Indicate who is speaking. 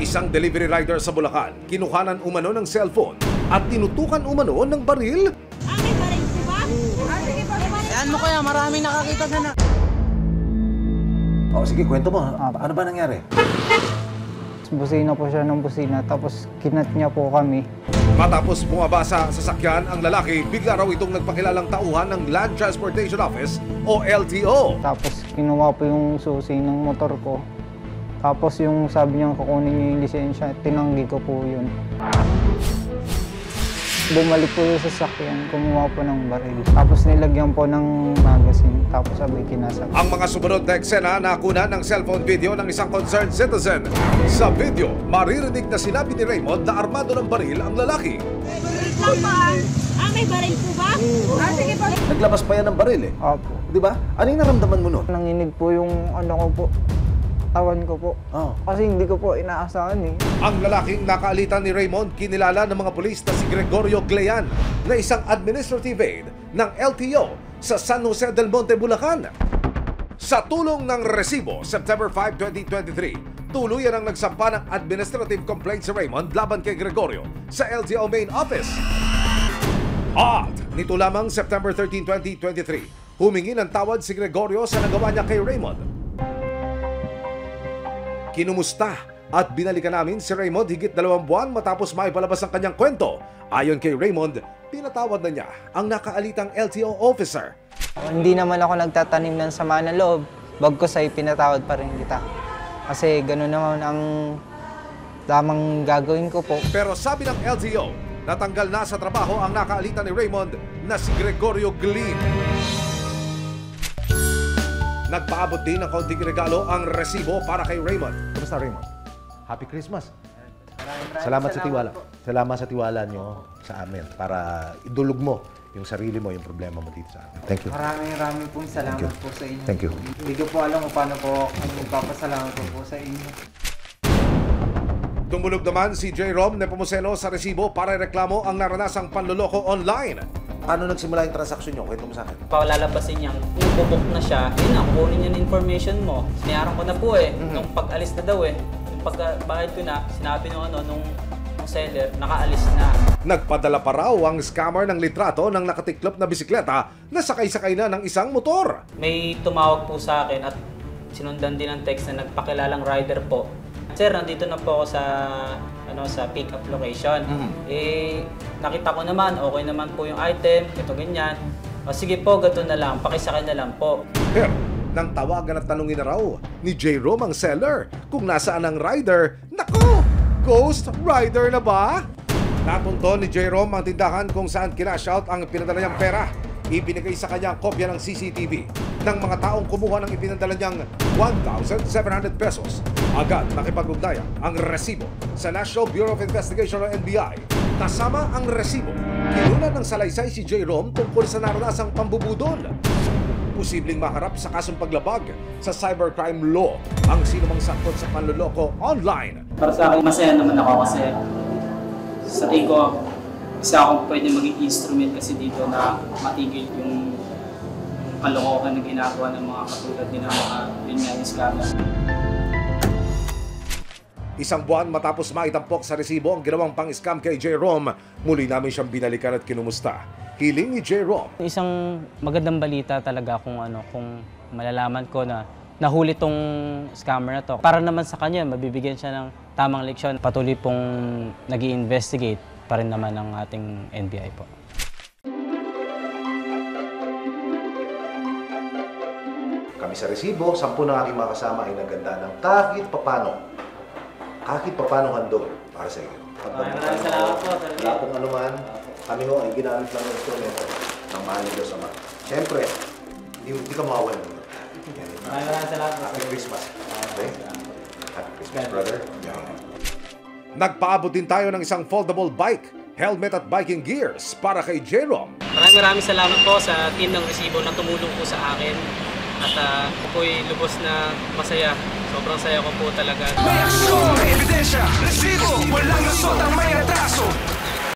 Speaker 1: Isang delivery rider sa Bulacan, kinuhanan umano ng cellphone at tinutukan umano ng baril.
Speaker 2: May baril po ba? Sige po.
Speaker 3: Ayan mo kaya, maraming nakakita na.
Speaker 4: Oh, sige, kwento mo. Ano ba nangyari?
Speaker 5: Busina po siya ng busina, tapos kinat niya po kami.
Speaker 1: Matapos bumaba sa sasakyan ang lalaki, bigla raw itong nagpakilalang tauhan ng Land Transportation Office o LTO.
Speaker 5: Tapos kinuha po yung susi ng motor ko. Tapos yung sabi niya kukunin niya yung lisensya, tinanggi ko po yun. Bumalik po yung sasakyan, kumuha po ng baril. Tapos nilagyan po ng magazine, tapos sabay kinasap.
Speaker 1: Ang mga sumunod na eksena nakuna ng cellphone video ng isang concerned citizen. Sa video, maririnig na sinabi ni Raymond na armado ng baril ang lalaki.
Speaker 2: May baril po ba? Sige po.
Speaker 4: Naglabas pa yan ng baril eh.
Speaker 5: Opo.
Speaker 4: Di ba? Ano yung naramdaman mo nun?
Speaker 5: Nanginig po yung ano ko po, tawan ko po.
Speaker 4: Oh.
Speaker 5: Kasi hindi ko po inaasahan eh.
Speaker 1: Ang lalaking nakaalitan ni Raymond kinilala ng mga pulis na si Gregorio Glean na isang administrative aide ng LTO sa San Jose del Monte, Bulacan. Sa tulong ng resibo, September 5, 2023, tuluyan ang nagsampa ng administrative complaint si Raymond laban kay Gregorio sa LTO main office. At nito lamang September 13, 2023, humingi ng tawad si Gregorio sa nagawa niya kay Raymond. Kinumusta at binalikan namin si Raymond higit 2 buwan matapos maipalabas ang kanyang kwento. Ayon kay Raymond, pinatawad na niya ang nakaalitang LTO officer.
Speaker 5: Hindi naman ako nagtatanim ng sama ng loob, bagkus ay pinatawad pa rin kita. Kasi gano'n naman ang tamang gagawin ko po.
Speaker 1: Pero sabi ng LTO, natanggal na sa trabaho ang nakaalitan ni Raymond na si Gregorio Glean. Nagpaabot din ng kaunting regalo ang resibo para kay Raymond.
Speaker 4: Kumusta, Raymond? Happy Christmas. Salamat sa tiwala. Salamat sa tiwala nyo sa amin para idulog mo yung sarili mo, yung problema mo dito sa amin. Thank you.
Speaker 5: Maraming pong salamat po sa inyo.
Speaker 4: Thank you.
Speaker 5: Hindi ko po alam kung paano po kung magpapasalamat po sa inyo.
Speaker 1: Tumulog naman si J. Rom Nepomuceno sa resibo para reklamo ang naranasang panloloko online.
Speaker 4: Paano nagsimula yung transaksyon nyo? Kwento mo sa akin.
Speaker 3: Palalabasin niyang bubuk na siya, yun na, kukunin niya ng information mo. Sinayaran ko na po eh, nung pag-alis na daw eh. Nung pagbayad ko na, sinabi nung seller, nakaalis na.
Speaker 1: Nagpadala pa raw ang scammer ng litrato ng nakatiklop na bisikleta na sakay-sakay na ng isang motor.
Speaker 3: May tumawag po sa akin at sinundan din ng text na nagpakilalang rider po. Sir, nandito na po ako sa pick-up location. Eh, nakita ko naman, okay naman po yung item, ito ganyan. O sige po, gato na lang, pakisakay na lang po.
Speaker 1: Pero nang tawagan at tanungin na raw ni J. Rom ang seller kung nasaan ang rider, nako! Ghost rider na ba? Natunto ni J. Rom ang tindahan kung saan kinashout ang pinadala niyang pera. Ibinigay sa kanya ang kopya ng CCTV ng mga taong kumuha ng ipinadala niyang 1,700 pesos. Agad nakipag-ugnayan ang resibo sa National Bureau of Investigation o NBI. Kasama ang resibo, kinunan ng salaysay si J. Rom tungkol sa naranasang pambubudol. Posibleng maharap sa kasong paglabag sa cybercrime law ang sinumang sangkot sa panloloko online.
Speaker 3: Para sa akin, masaya naman ako kasi sa tingin ko, isa akong pwede maging instrument kasi dito na matigil yung kalokohan na ginagawa ng mga katulad din ng mga linyang scammer.
Speaker 1: Isang buwan matapos maitampok sa resibo ang ginawang pang-scam kay J. Rom, muli namin siyang binalikan at kinumusta. Hiling ni J. Rom.
Speaker 3: Isang magandang balita talaga kung malalaman ko na nahuli tong scammer na to. Para naman sa kanya, mabibigyan siya ng tamang leksyon. Patuloy pong nag-i-investigate pa rin naman ang ating NBI po.
Speaker 4: Kami sa resibo, 10 ng aking mga kasama ay naganda ng kahit papano handog para sa inyo.
Speaker 3: Maraming salamat po, sir.
Speaker 4: Wala pong anuman, kami ho ay ginamit lang ng instrumento ng mahal ni Diyos Ama. Siyempre, hindi ka mawawala ng ito.
Speaker 3: Maraming salamat po.
Speaker 4: Happy Christmas. Okay? Happy Christmas, brother.
Speaker 1: Nagpaabot din tayo ng isang foldable bike, helmet at biking gears para kay J. Rom.
Speaker 3: Maraming salamat po sa team ng resibo na tumulong po sa akin. At ako po'y lubos na masaya. Sobrang saya ko po talaga.
Speaker 6: May aksyon, ebidensya, resibo, walang lusot ang may atraso.